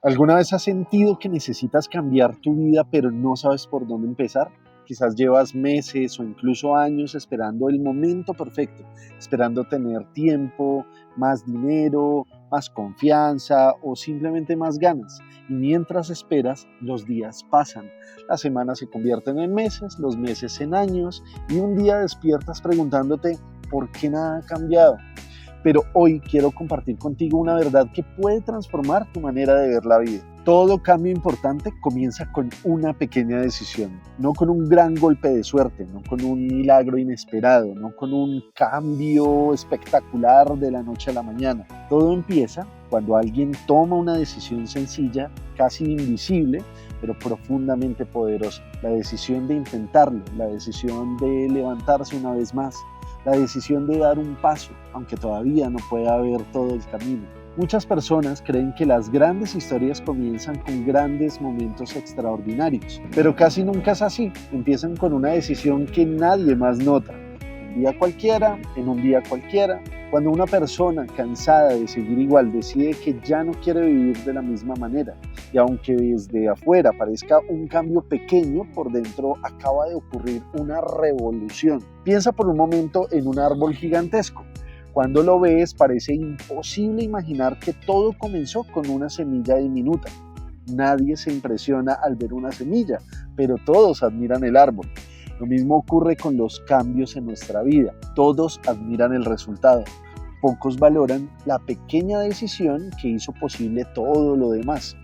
¿Alguna vez has sentido que necesitas cambiar tu vida pero no sabes por dónde empezar? Quizás llevas meses o incluso años esperando el momento perfecto, esperando tener tiempo, más dinero, más confianza o simplemente más ganas. Y mientras esperas, los días pasan. Las semanas se convierten en meses, los meses en años y un día despiertas preguntándote ¿por qué nada ha cambiado? Pero hoy quiero compartir contigo una verdad que puede transformar tu manera de ver la vida. Todo cambio importante comienza con una pequeña decisión, no con un gran golpe de suerte, no con un milagro inesperado, no con un cambio espectacular de la noche a la mañana. Todo empieza cuando alguien toma una decisión sencilla, casi invisible, pero profundamente poderosa. La decisión de intentarlo, la decisión de levantarse una vez más, la decisión de dar un paso, aunque todavía no pueda ver todo el camino. Muchas personas creen que las grandes historias comienzan con grandes momentos extraordinarios, pero casi nunca es así. Empiezan con una decisión que nadie más nota. Un día cualquiera, en un día cualquiera. Cuando una persona cansada de seguir igual decide que ya no quiere vivir de la misma manera, y aunque desde afuera parezca un cambio pequeño, por dentro acaba de ocurrir una revolución. Piensa por un momento en un árbol gigantesco. Cuando lo ves parece imposible imaginar que todo comenzó con una semilla diminuta. Nadie se impresiona al ver una semilla, pero todos admiran el árbol. Lo mismo ocurre con los cambios en nuestra vida. Todos admiran el resultado. Pocos valoran la pequeña decisión que hizo posible todo lo demás.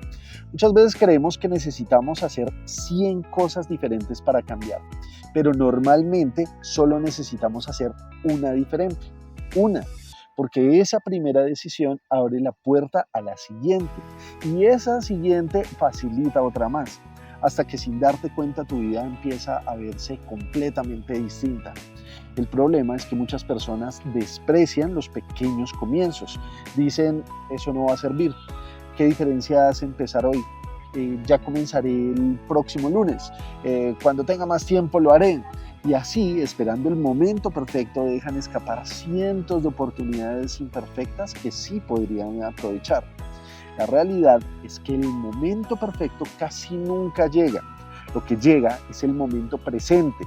Muchas veces creemos que necesitamos hacer 100 cosas diferentes para cambiar, pero normalmente solo necesitamos hacer una diferente. Una, porque esa primera decisión abre la puerta a la siguiente y esa siguiente facilita otra más, hasta que sin darte cuenta tu vida empieza a verse completamente distinta. El problema es que muchas personas desprecian los pequeños comienzos. Dicen, eso no va a servir. ¿Qué diferencia hace empezar hoy? Ya comenzaré el próximo lunes. Cuando tenga más tiempo lo haré. Y así, esperando el momento perfecto, dejan escapar cientos de oportunidades imperfectas que sí podrían aprovechar. La realidad es que el momento perfecto casi nunca llega. Lo que llega es el momento presente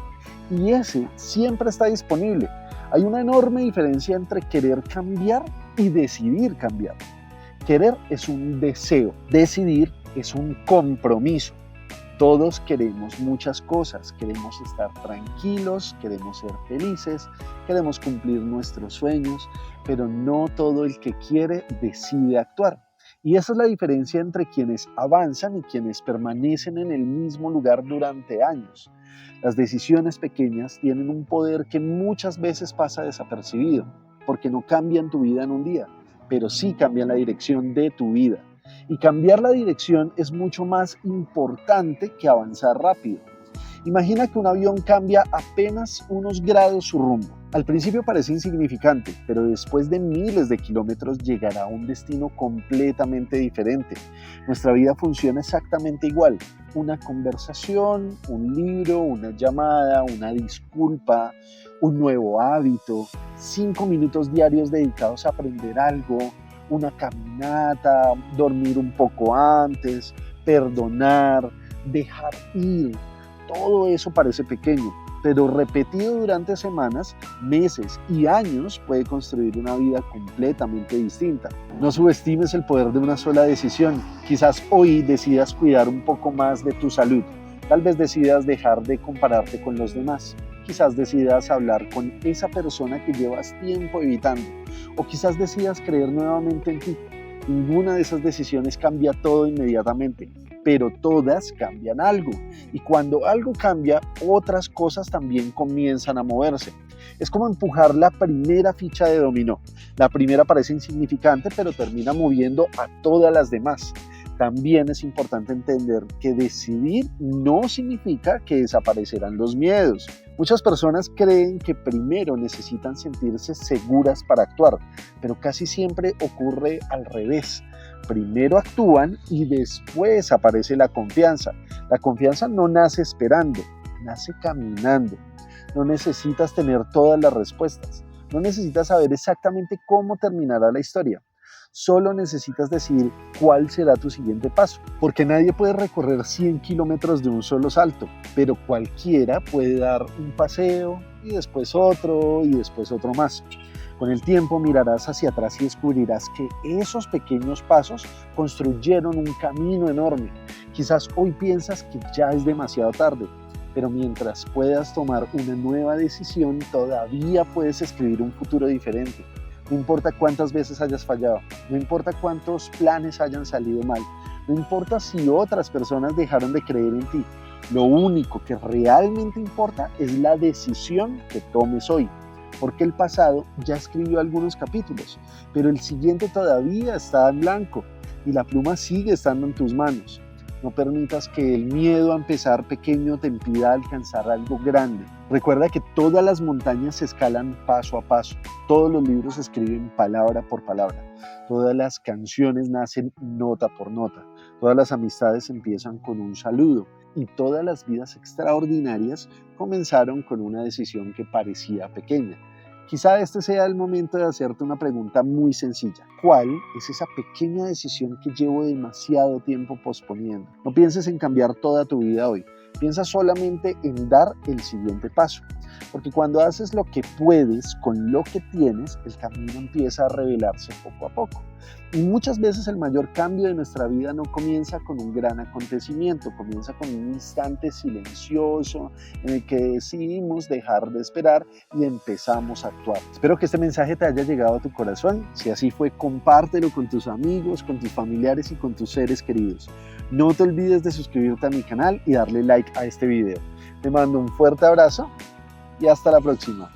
y ese siempre está disponible. Hay una enorme diferencia entre querer cambiar y decidir cambiar. Querer es un deseo, decidir es un compromiso. Todos queremos muchas cosas, queremos estar tranquilos, queremos ser felices, queremos cumplir nuestros sueños, pero no todo el que quiere decide actuar. Y esa es la diferencia entre quienes avanzan y quienes permanecen en el mismo lugar durante años. Las decisiones pequeñas tienen un poder que muchas veces pasa desapercibido, porque no cambian tu vida en un día, pero sí cambian la dirección de tu vida. Y cambiar la dirección es mucho más importante que avanzar rápido. Imagina que un avión cambia apenas unos grados su rumbo. Al principio parece insignificante, pero después de miles de kilómetros llegará a un destino completamente diferente. Nuestra vida funciona exactamente igual. Una conversación, un libro, una llamada, una disculpa, un nuevo hábito, 5 minutos diarios dedicados a aprender algo, una caminata, dormir un poco antes, perdonar, dejar ir. Todo eso parece pequeño, pero repetido durante semanas, meses y años puede construir una vida completamente distinta. No subestimes el poder de una sola decisión. Quizás hoy decidas cuidar un poco más de tu salud. Tal vez decidas dejar de compararte con los demás. Quizás decidas hablar con esa persona que llevas tiempo evitando. O quizás decidas creer nuevamente en ti. Ninguna de esas decisiones cambia todo inmediatamente, pero todas cambian algo. Y cuando algo cambia, otras cosas también comienzan a moverse. Es como empujar la primera ficha de dominó. La primera parece insignificante, pero termina moviendo a todas las demás. También es importante entender que decidir no significa que desaparecerán los miedos. Muchas personas creen que primero necesitan sentirse seguras para actuar, pero casi siempre ocurre al revés. Primero actúan y después aparece la confianza. La confianza no nace esperando, nace caminando. No necesitas tener todas las respuestas. No necesitas saber exactamente cómo terminará la historia. Solo necesitas decidir cuál será tu siguiente paso, porque nadie puede recorrer 100 kilómetros de un solo salto, pero cualquiera puede dar un paseo y después otro más. Con el tiempo mirarás hacia atrás y descubrirás que esos pequeños pasos construyeron un camino enorme. Quizás hoy piensas que ya es demasiado tarde, pero mientras puedas tomar una nueva decisión, todavía puedes escribir un futuro diferente. No importa cuántas veces hayas fallado, no importa cuántos planes hayan salido mal, no importa si otras personas dejaron de creer en ti. Lo único que realmente importa es la decisión que tomes hoy, porque el pasado ya escribió algunos capítulos, pero el siguiente todavía está en blanco y la pluma sigue estando en tus manos. No permitas que el miedo a empezar pequeño te impida alcanzar algo grande. Recuerda que todas las montañas se escalan paso a paso. Todos los libros se escriben palabra por palabra. Todas las canciones nacen nota por nota. Todas las amistades empiezan con un saludo. Y todas las vidas extraordinarias comenzaron con una decisión que parecía pequeña. Quizá este sea el momento de hacerte una pregunta muy sencilla. ¿Cuál es esa pequeña decisión que llevo demasiado tiempo posponiendo? No pienses en cambiar toda tu vida hoy. Piensa solamente en dar el siguiente paso. Porque cuando haces lo que puedes con lo que tienes, el camino empieza a revelarse poco a poco. Y muchas veces el mayor cambio de nuestra vida no comienza con un gran acontecimiento, comienza con un instante silencioso en el que decidimos dejar de esperar y empezamos a actuar. Espero que este mensaje te haya llegado a tu corazón. Si así fue, compártelo con tus amigos, con tus familiares y con tus seres queridos. No te olvides de suscribirte a mi canal y darle like a este video. Te mando un fuerte abrazo y hasta la próxima.